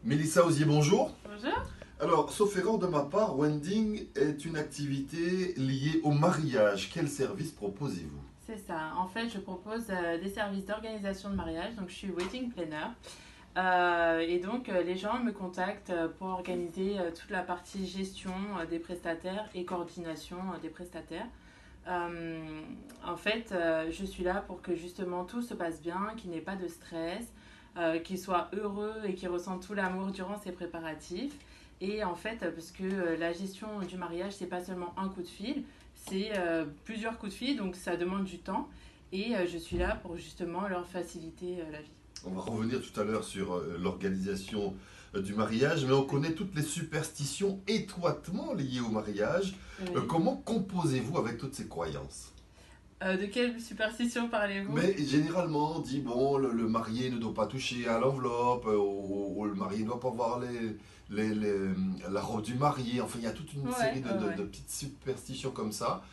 Mélissa Osier, bonjour. Bonjour. Alors, sauf erreur de ma part, Wending est une activité liée au mariage. Quel service proposez-vous? C'est ça. En fait, je propose des services d'organisation de mariage. Donc, je suis wedding planner. Les gens me contactent pour organiser toute la partie gestion des prestataires et coordination des prestataires. Je suis là pour que justement tout se passe bien, qu'il n'ait pas de stress, qu'ils soient heureux et qu'ils ressentent tout l'amour durant ces préparatifs. Parce que la gestion du mariage, c'est pas seulement un coup de fil, c'est plusieurs coups de fil, donc ça demande du temps. Je suis là pour justement leur faciliter la vie. On va revenir tout à l'heure sur l'organisation du mariage, mais on connaît toutes les superstitions étroitement liées au mariage. Oui. Comment composez-vous avec toutes ces croyances? De quelle superstition parlez-vous? Mais généralement, on dit, bon, le marié ne doit pas toucher à l'enveloppe, ou le marié ne doit pas voir la robe du marié. Enfin, il y a toute une série de petites superstitions comme ça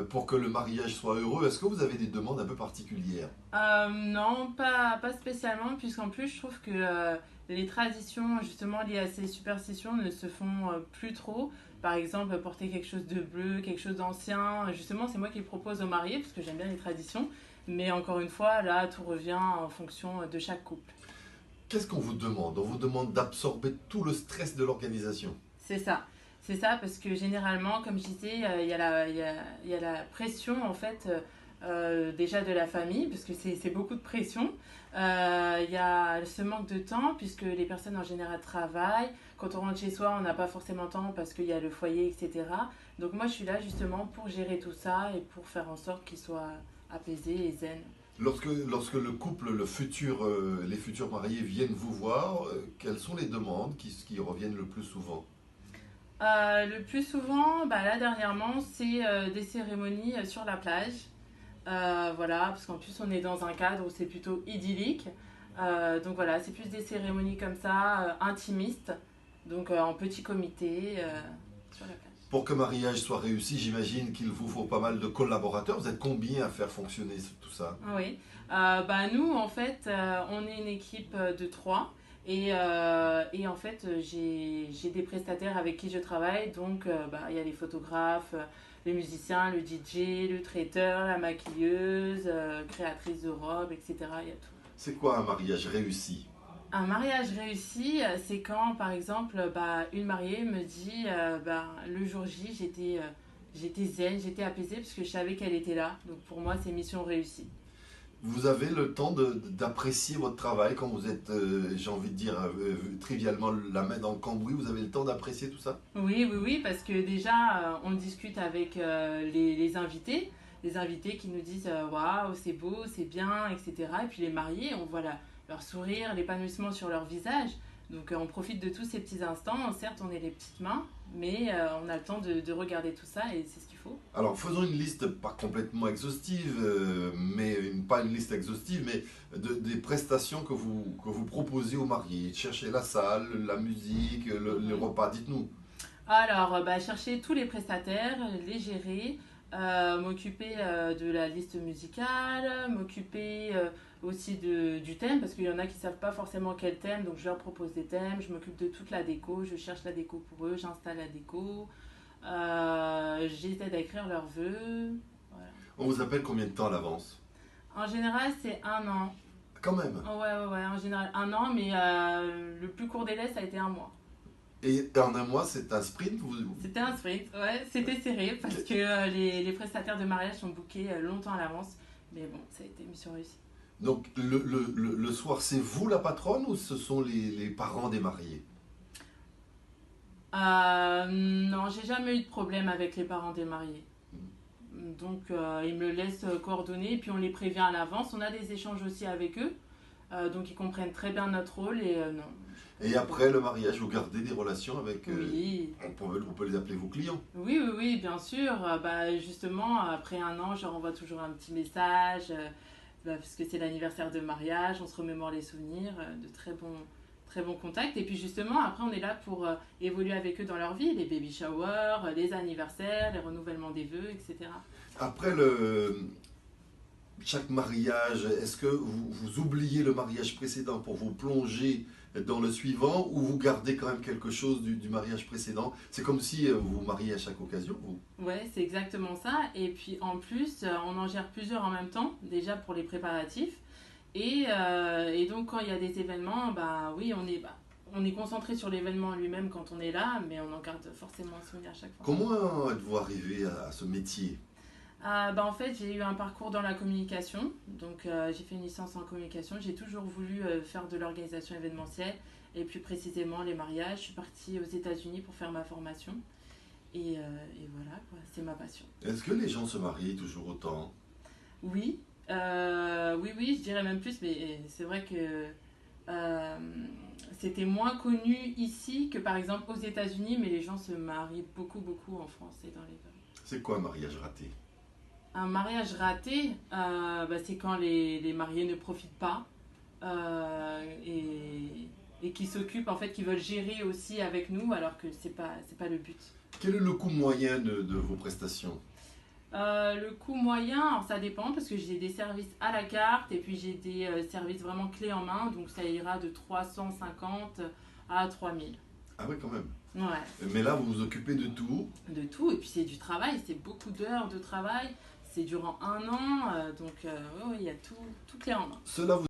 pour que le mariage soit heureux. Est-ce que vous avez des demandes un peu particulières? Non, pas spécialement, puisqu'en plus, je trouve que les traditions justement liées à ces superstitions ne se font plus trop. Par exemple, porter quelque chose de bleu, quelque chose d'ancien. Justement, c'est moi qui le propose aux mariés, parce que j'aime bien les traditions. Mais encore une fois, là, tout revient en fonction de chaque couple. Qu'est-ce qu'on vous demande? On vous demande d'absorber tout le stress de l'organisation. C'est ça. C'est ça, parce que généralement, comme je disais, il y a la pression, en fait, déjà de la famille, parce que c'est beaucoup de pression. Il y a ce manque de temps, puisque les personnes en général travaillent. Quand on rentre chez soi, on n'a pas forcément le temps parce qu'il y a le foyer, etc. Donc moi, je suis là justement pour gérer tout ça et pour faire en sorte qu'ils soient apaisés et zen. Lorsque le couple, les futurs mariés viennent vous voir, quelles sont les demandes qui reviennent le plus souvent? Le plus souvent, là dernièrement, c'est des cérémonies sur la plage. Voilà, parce qu'en plus on est dans un cadre où c'est plutôt idyllique. Donc voilà, c'est plus des cérémonies comme ça, intimistes, donc en petit comité sur la plage. Pour que mariage soit réussi, j'imagine qu'il vous faut pas mal de collaborateurs. Vous êtes combien à faire fonctionner tout ça? Oui, nous en fait, on est une équipe de trois. J'ai des prestataires avec qui je travaille. Donc, il y a les photographes, les musiciens, le DJ, le traiteur, la maquilleuse, créatrice de robes, etc. Il y a tout. C'est quoi un mariage réussi? Un mariage réussi, c'est quand, par exemple, une mariée me dit le jour J, j'étais zen, j'étais apaisée parce que je savais qu'elle était là. Donc, pour moi, c'est mission réussie. Vous avez le temps d'apprécier votre travail quand vous êtes, j'ai envie de dire, trivialement la main dans le cambouis. Vous avez le temps d'apprécier tout ça? Oui, oui, oui, parce que déjà, on discute avec les invités. Les invités qui nous disent waouh, c'est beau, c'est bien, etc. Et puis les mariés, on voit leur sourire, l'épanouissement sur leur visage. Donc on profite de tous ces petits instants. Certes, on est les petites mains, mais on a le temps de regarder tout ça et c'est ce qu'il faut. Alors, faisons une liste pas complètement exhaustive, pas une liste exhaustive, mais des prestations que vous proposez aux mariés. Cherchez la salle, la musique, le Mhm. repas, dites-nous. Alors, chercher tous les prestataires, les gérer, m'occuper de la liste musicale, m'occuper aussi du thème, parce qu'il y en a qui ne savent pas forcément quel thème, donc je leur propose des thèmes, je m'occupe de toute la déco, je cherche la déco pour eux, j'installe la déco, j'aide à écrire leurs vœux. Voilà. On vous appelle combien de temps à l'avance? En général, c'est un an. Quand même. Oh, ouais, ouais, ouais, en général, un an, mais le plus court délai, ça a été un mois. Et en un mois, c'est un sprint. C'était un sprint, ouais, c'était serré parce que les prestataires de mariage sont bookés longtemps à l'avance. Mais bon, ça a été mission réussie. Donc, le soir, c'est vous la patronne ou ce sont les parents des mariés? Non, j'ai jamais eu de problème avec les parents des mariés. Donc, ils me laissent coordonner et puis on les prévient à l'avance. On a des échanges aussi avec eux. Donc, ils comprennent très bien notre rôle et non. Et après le mariage, vous gardez des relations avec... Oui, on peut les appeler vos clients. oui, oui, oui, bien sûr. Justement, après un an, je leur envoie toujours un petit message parce que c'est l'anniversaire de mariage, on se remémore les souvenirs, de très bons contacts. Et puis justement, après, on est là pour évoluer avec eux dans leur vie, les baby showers, les anniversaires, les renouvellements des vœux, etc. Après chaque mariage, est-ce que vous oubliez le mariage précédent pour vous plonger dans le suivant ou vous gardez quand même quelque chose du mariage précédent? C'est comme si vous vous mariez à chaque occasion, vous? Ouais, c'est exactement ça. Et puis en plus, on en gère plusieurs en même temps, déjà pour les préparatifs. Et donc quand il y a des événements, bah oui, on est concentré sur l'événement lui-même quand on est là, mais on en garde forcément un souvenir à chaque fois. Comment êtes-vous arrivé à ce métier? Bah en fait, j'ai eu un parcours dans la communication, donc j'ai fait une licence en communication. J'ai toujours voulu faire de l'organisation événementielle et plus précisément les mariages. Je suis partie aux États-Unis pour faire ma formation et voilà, quoi, c'est ma passion. Est-ce que les gens se marient toujours autant? Oui, oui, je dirais même plus, mais c'est vrai que euh, c'était moins connu ici que par exemple aux États-Unis, mais les gens se marient beaucoup, beaucoup en France et dans les villes. C'est quoi un mariage raté? Un mariage raté, c'est quand les mariés ne profitent pas et qui s'occupent, en fait, qui veulent gérer aussi avec nous, alors que c'est pas le but. Quel est le coût moyen de vos prestations? Le coût moyen, alors ça dépend parce que j'ai des services à la carte et puis j'ai des services vraiment clés en main, donc ça ira de 350 à 3000. Ah oui, quand même. Ouais, Mais là, vous vous occupez de tout. de tout. Et puis c'est du travail, c'est beaucoup d'heures de travail. C'est durant un an, donc ouais, il y a tout clé en main. Cela vous